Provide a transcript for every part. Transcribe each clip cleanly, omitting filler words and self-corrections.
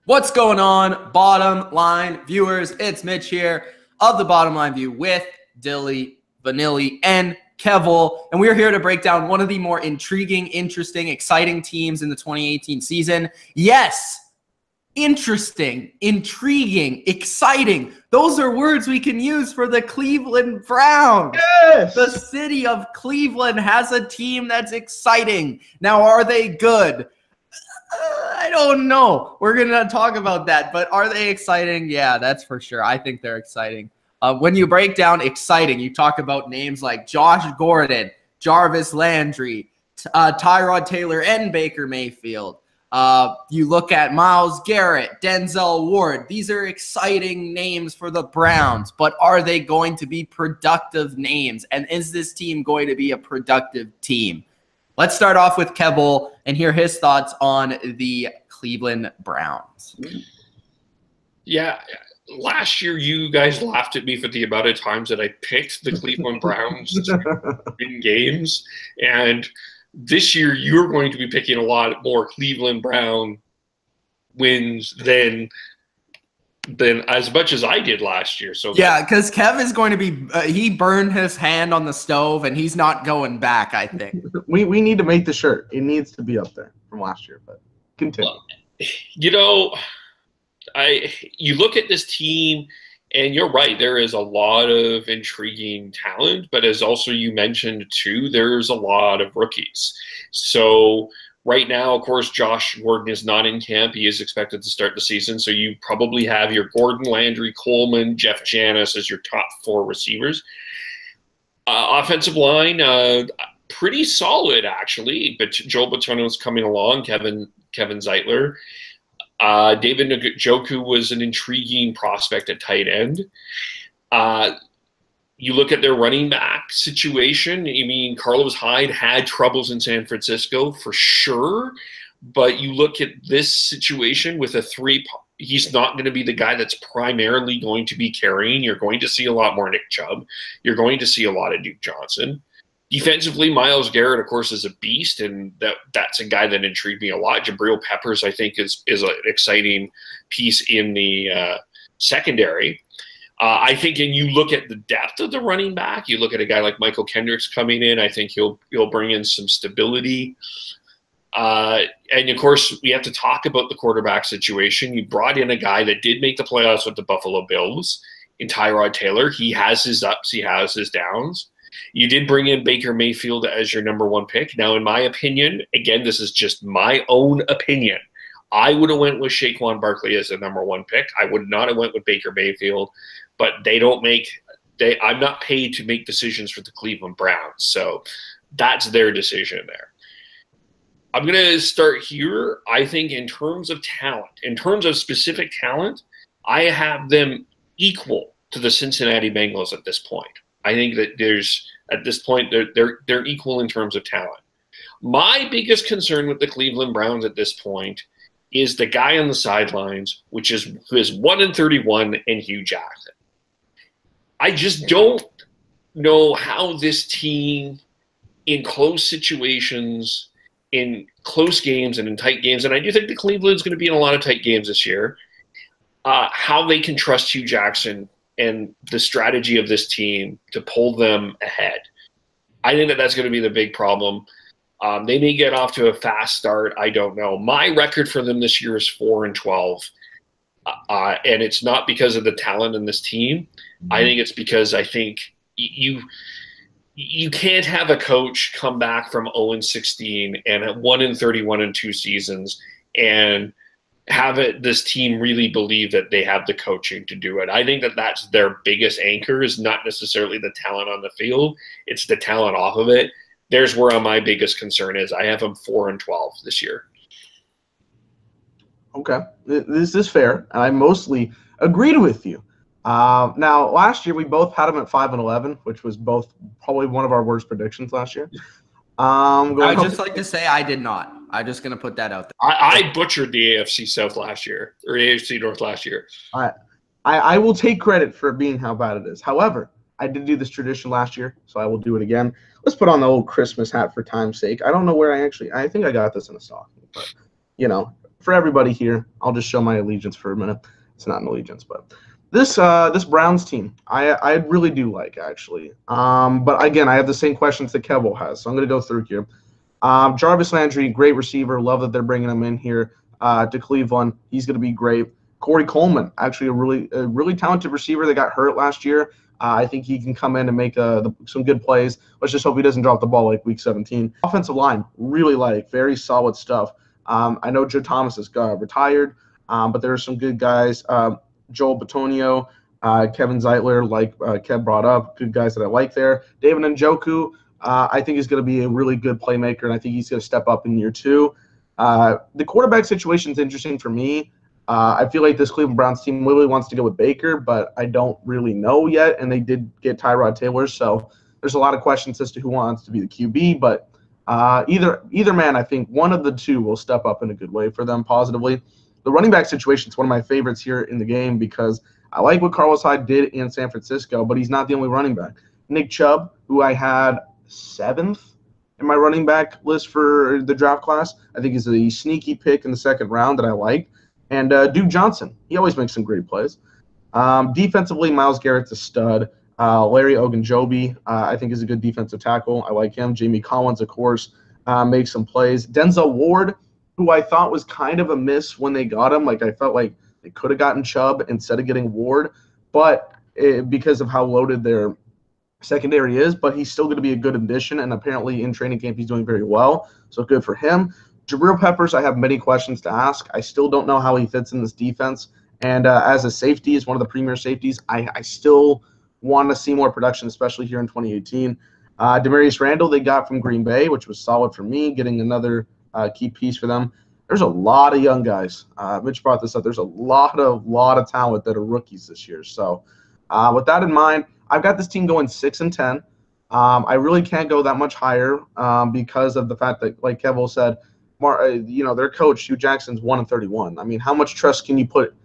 What's going on, bottom line viewers? It's Mitch here of the Bottom Line View with Dilly, Vanilli, and Kevole, and we're here to break down one of the more intriguing, interesting, exciting teams in the 2018 season. Yes, interesting, intriguing, exciting. Those are words we can use for the Cleveland Browns. Yes! The city of Cleveland has a team that's exciting. Now, are they good? I don't know. We're going to talk about that, but are they exciting? Yeah, that's for sure. I think they're exciting. When you break down exciting, you talk about names like Josh Gordon, Jarvis Landry, Tyrod Taylor, and Baker Mayfield. You look at Myles Garrett, Denzel Ward. These are exciting names for the Browns, but are they going to be productive names? And is this team going to be a productive team? Let's start off with Kevole and hear his thoughts on the Cleveland Browns. Yeah, last year you guys laughed at me for the amount of times that I picked the Cleveland Browns to win games. And this year you're going to be picking a lot more Cleveland Brown wins than as much as I did last year. So yeah, because Kev is going to be he burned his hand on the stove and he's not going back, I think. we need to make the shirt. It needs to be up there from last year, but continue. Well, you know, you look at this team and you're right, there is a lot of intriguing talent, but as also you mentioned too, there's a lot of rookies. So right now, of course, Josh Gordon is not in camp. He is expected to start the season. So you probably have your Gordon, Landry, Coleman, Jeff Janis as your top four receivers. Offensive line, pretty solid, actually. But Joel Bitonio's coming along, Kevin Zeitler. David Njoku was an intriguing prospect at tight end. You look at their running back situation. I mean, Carlos Hyde had troubles in San Francisco for sure, but you look at this situation with he's not going to be the guy that's primarily going to be carrying. You're going to see a lot more Nick Chubb. You're going to see a lot of Duke Johnson. Defensively, Myles Garrett, of course, is a beast, and that's a guy that intrigued me a lot. Jabril Peppers, I think, is an exciting piece in the secondary. I think, and you look at the depth of the running back, you look at a guy like Michael Kendricks coming in, I think he'll bring in some stability. And, of course, we have to talk about the quarterback situation. You brought in a guy that did make the playoffs with the Buffalo Bills in Tyrod Taylor. He has his ups. He has his downs. You did bring in Baker Mayfield as your number one pick. Now, in my opinion, again, this is just my own opinion, I would have went with Saquon Barkley as the number one pick. I would not have went with Baker Mayfield. But I'm not paid to make decisions for the Cleveland Browns. So that's their decision there. I'm going to start here. I think in terms of talent, in terms of specific talent, I have them equal to the Cincinnati Bengals at this point. I think that at this point, they're equal in terms of talent. My biggest concern with the Cleveland Browns at this point is the guy on the sidelines, who is 1-31 and Hugh Jackson. I just don't know how this team, in close situations, in close games and in tight games, and I do think the Cleveland's going to be in a lot of tight games this year, how they can trust Hugh Jackson and the strategy of this team to pull them ahead. I think that's going to be the big problem. They may get off to a fast start. I don't know. My record for them this year is 4-12. And it's not because of the talent in this team. I think it's because I think you can't have a coach come back from 0-16 and at 1-31 in 2 seasons and have this team really believe that they have the coaching to do it. I think that's their biggest anchor, is not necessarily the talent on the field. It's the talent off of it. There's where my biggest concern is. I have them 4-12 this year. Okay, this is fair, and I mostly agreed with you. Now, last year we both had them at 5-11, which was both probably one of our worst predictions last year. I'd just like to say I did not. I'm just going to put that out there. I butchered the AFC South last year, or AFC North last year. I will take credit for being how bad it is. However, I did do this tradition last year, so I will do it again. Let's put on the old Christmas hat for time's sake. I don't know where I think I got this in a stocking, but, you know, for everybody here, I'll just show my allegiance for a minute. It's not an allegiance, but this Browns team, I really do like, actually. But again, I have the same questions that Kevole has, so I'm going to go through here. Jarvis Landry, great receiver. Love that they're bringing him in here to Cleveland. He's going to be great. Corey Coleman, actually a really talented receiver that got hurt last year. I think he can come in and make some good plays. Let's just hope he doesn't drop the ball like week 17. Offensive line, really like, very solid stuff. I know Joe Thomas is retired, but there are some good guys. Joel Bitonio, Kevin Zeitler, like Kev brought up, good guys that I like there. David Njoku, I think he's going to be a really good playmaker, and I think he's going to step up in year 2. The quarterback situation is interesting for me. I feel like this Cleveland Browns team really wants to go with Baker, but I don't really know yet, and they did get Tyrod Taylor, so there's a lot of questions as to who wants to be the QB, but either man, I think one of the two will step up in a good way for them positively. The running back situation is one of my favorites here in the game because I like what Carlos Hyde did in San Francisco, but he's not the only running back. Nick Chubb, who I had 7th in my running back list for the draft class, I think is a sneaky pick in the 2nd round that I like. And Duke Johnson, he always makes some great plays. Defensively, Myles Garrett's a stud. Larry Ogunjobi, I think, is a good defensive tackle. I like him. Jamie Collins, of course, makes some plays. Denzel Ward, who I thought was kind of a miss when they got him. Like, I felt like they could have gotten Chubb instead of getting Ward, but because of how loaded their secondary is, but he's still going to be a good addition, and apparently in training camp he's doing very well, so good for him. Jabril Peppers, I have many questions to ask. I still don't know how he fits in this defense, and as a safety, as one of the premier safeties, I still want to see more production, especially here in 2018. Demarius Randall they got from Green Bay, which was solid for me, getting another key piece for them. There's a lot of young guys. Mitch brought this up. There's a lot of talent that are rookies this year. So with that in mind, I've got this team going 6-10. I really can't go that much higher because of the fact that, like Kevole said, their coach Hugh Jackson's 1-31. I mean, how much trust can you put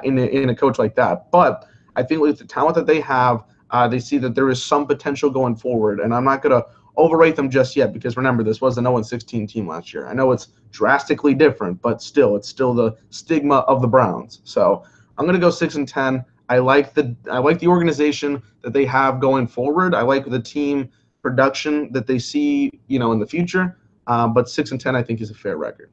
in a coach like that? But I think with the talent that they have, they see that there is some potential going forward, and I'm not going to overrate them just yet because remember, this was an 0-16 team last year. I know it's drastically different, but still, it's still the stigma of the Browns. So I'm going to go 6-10. I like the organization that they have going forward. I like the team production that they see, in the future. But 6-10, I think, is a fair record.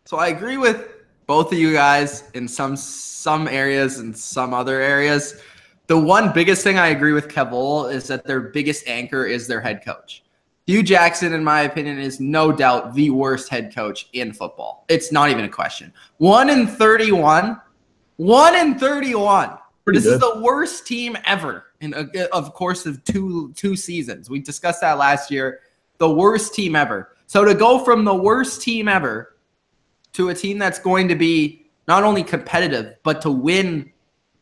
So I agree with both of you guys in some areas and some other areas. The one biggest thing I agree with Kevole is that their biggest anchor is their head coach. Hugh Jackson, in my opinion, is no doubt the worst head coach in football. It's not even a question. 1-31. 1-31. This is the worst team ever in of course of two seasons. We discussed that last year. The worst team ever. So to go from the worst team ever to a team that's going to be not only competitive, but to win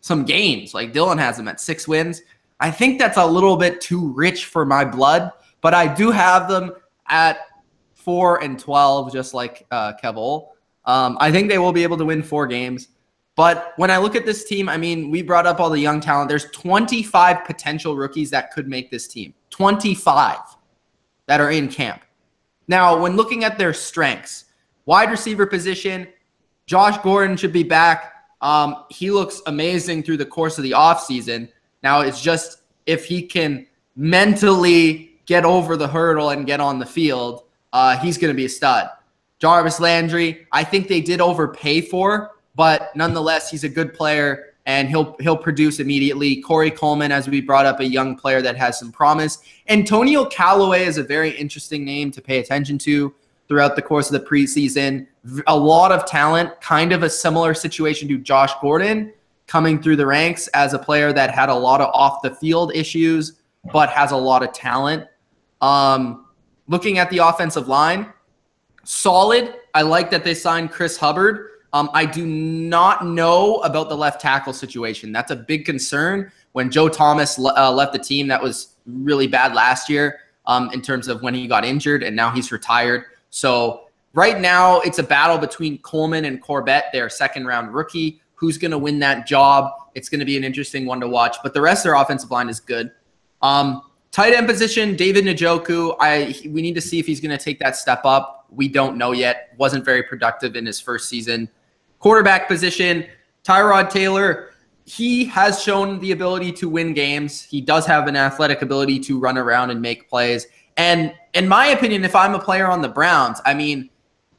some games, like Dylan has them at 6 wins, I think that's a little bit too rich for my blood, but I do have them at 4-12, just like Kevole. I think they will be able to win 4 games. But when I look at this team, I mean, we brought up all the young talent. There's 25 potential rookies that could make this team. 25 that are in camp. Now, when looking at their strengths, wide receiver position, Josh Gordon should be back. He looks amazing through the course of the offseason. Now, it's just if he can mentally get over the hurdle and get on the field, he's going to be a stud. Jarvis Landry, I think they did overpay for, but nonetheless, he's a good player, and he'll produce immediately. Corey Coleman, as we brought up, a young player that has some promise. Antonio Callaway is a very interesting name to pay attention to throughout the course of the preseason. A lot of talent, kind of a similar situation to Josh Gordon, coming through the ranks as a player that had a lot of off-the-field issues, but has a lot of talent. Looking at the offensive line, solid. I like that they signed Chris Hubbard. I do not know about the left tackle situation. That's a big concern. When Joe Thomas left the team, that was really bad last year in terms of when he got injured, and now he's retired. So right now it's a battle between Coleman and Corbett, their 2nd-round rookie. Who's going to win that job? It's going to be an interesting one to watch. But the rest of their offensive line is good. Tight end position, David Njoku. We need to see if he's going to take that step up. We don't know yet. Wasn't very productive in his first season. Quarterback position, Tyrod Taylor. He has shown the ability to win games. He does have an athletic ability to run around and make plays. And in my opinion, if I'm a player on the Browns, I mean,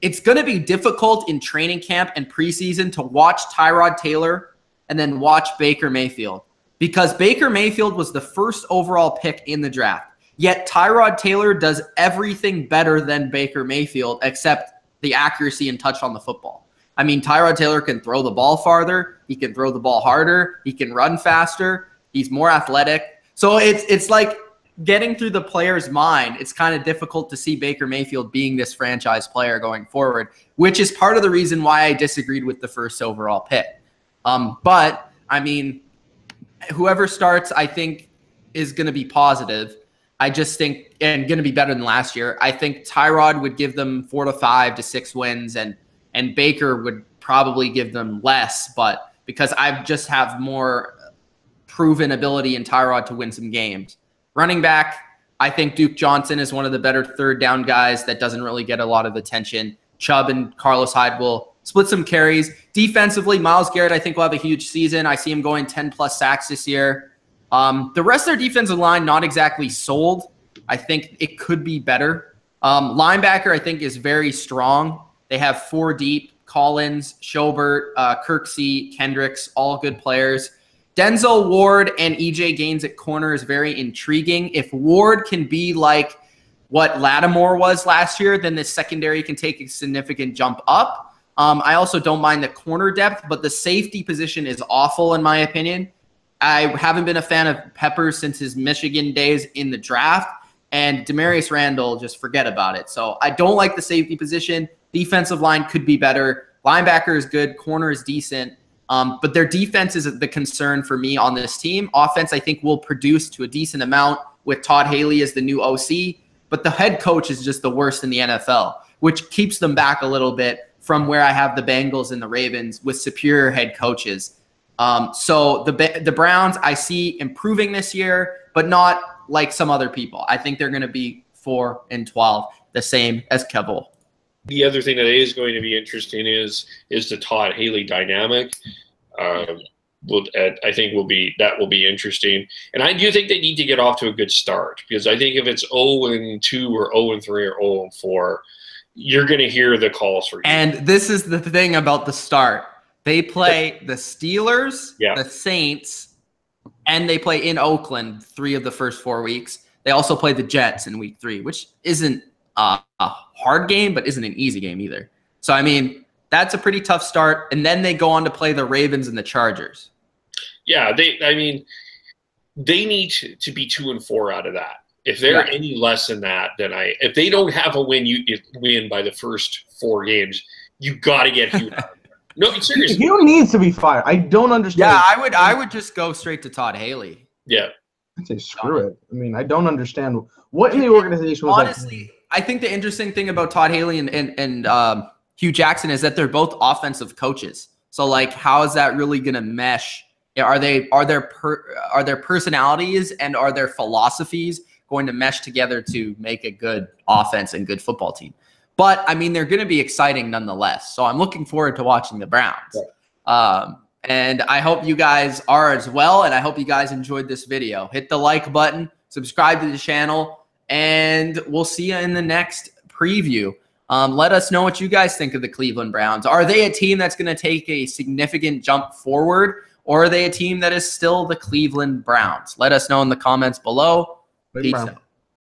it's going to be difficult in training camp and preseason to watch Tyrod Taylor and then watch Baker Mayfield, because Baker Mayfield was the first overall pick in the draft. Yet Tyrod Taylor does everything better than Baker Mayfield except the accuracy and touch on the football. I mean, Tyrod Taylor can throw the ball farther. He can throw the ball harder. He can run faster. He's more athletic. So it's like getting through the player's mind. It's kind of difficult to see Baker Mayfield being this franchise player going forward, which is part of the reason why I disagreed with the first overall pick. But, I mean, whoever starts, I think, is going to be positive. I just think, and going to be better than last year. I think Tyrod would give them 4 to 5 to 6 wins, and Baker would probably give them less, but because I just have more proven ability in Tyrod to win some games. Running back, I think Duke Johnson is one of the better third down guys that doesn't really get a lot of attention. Chubb and Carlos Hyde will split some carries. Defensively, Myles Garrett, I think, will have a huge season. I see him going 10-plus sacks this year. The rest of their defensive line, not exactly sold. I think it could be better. Linebacker, I think, is very strong. They have 4 deep: Collins, Schobert, Kirksey, Kendricks, all good players. Denzel Ward and EJ Gaines at corner is very intriguing. If Ward can be like what Lattimore was last year, then the secondary can take a significant jump up. I also don't mind the corner depth, but the safety position is awful in my opinion. I haven't been a fan of Peppers since his Michigan days in the draft, and Demarius Randall, just forget about it. So I don't like the safety position. Defensive line could be better. Linebacker is good. Corner is decent. But their defense is the concern for me on this team. Offense, I think, will produce to a decent amount with Todd Haley as the new OC. But the head coach is just the worst in the NFL, which keeps them back a little bit from where I have the Bengals and the Ravens with superior head coaches. So the Browns, I see improving this year, but not like some other people. I think they're going to be 4-12, the same as Kevole. The other thing that is going to be interesting is the Todd Haley dynamic. I think will be interesting, and I do think they need to get off to a good start, because I think if it's 0-2 or 0-3 or 0-4, you're going to hear the calls for you. And this is the thing about the start: they play the Steelers, the Saints, and they play in Oakland 3 of the first 4 weeks. They also play the Jets in week 3, which isn't a hard game, but isn't an easy game either. So, I mean, that's a pretty tough start. And then they go on to play the Ravens and the Chargers. Yeah, they need to be 2-4 out of that. If they're any less than that, then if they don't have a win, you win by the first 4 games, you got to get Hugh out of there. No, seriously. Hugh needs to be fired. I don't understand. Yeah, I would just go straight to Todd Haley. Yeah. I'd say screw it. I mean, I don't understand what in the organization was honestly. I think the interesting thing about Todd Haley and Hugh Jackson is that they're both offensive coaches. So, like, how is that really going to mesh? Are their personalities and are their philosophies going to mesh together to make a good offense and good football team? But, I mean, they're going to be exciting nonetheless. So I'm looking forward to watching the Browns. And I hope you guys are as well. And I hope you guys enjoyed this video. Hit the like button, subscribe to the channel, and we'll see you in the next preview. Let us know what you guys think of the Cleveland Browns. Are they a team that's going to take a significant jump forward, or are they a team that is still the Cleveland Browns? Let us know in the comments below. Peace out.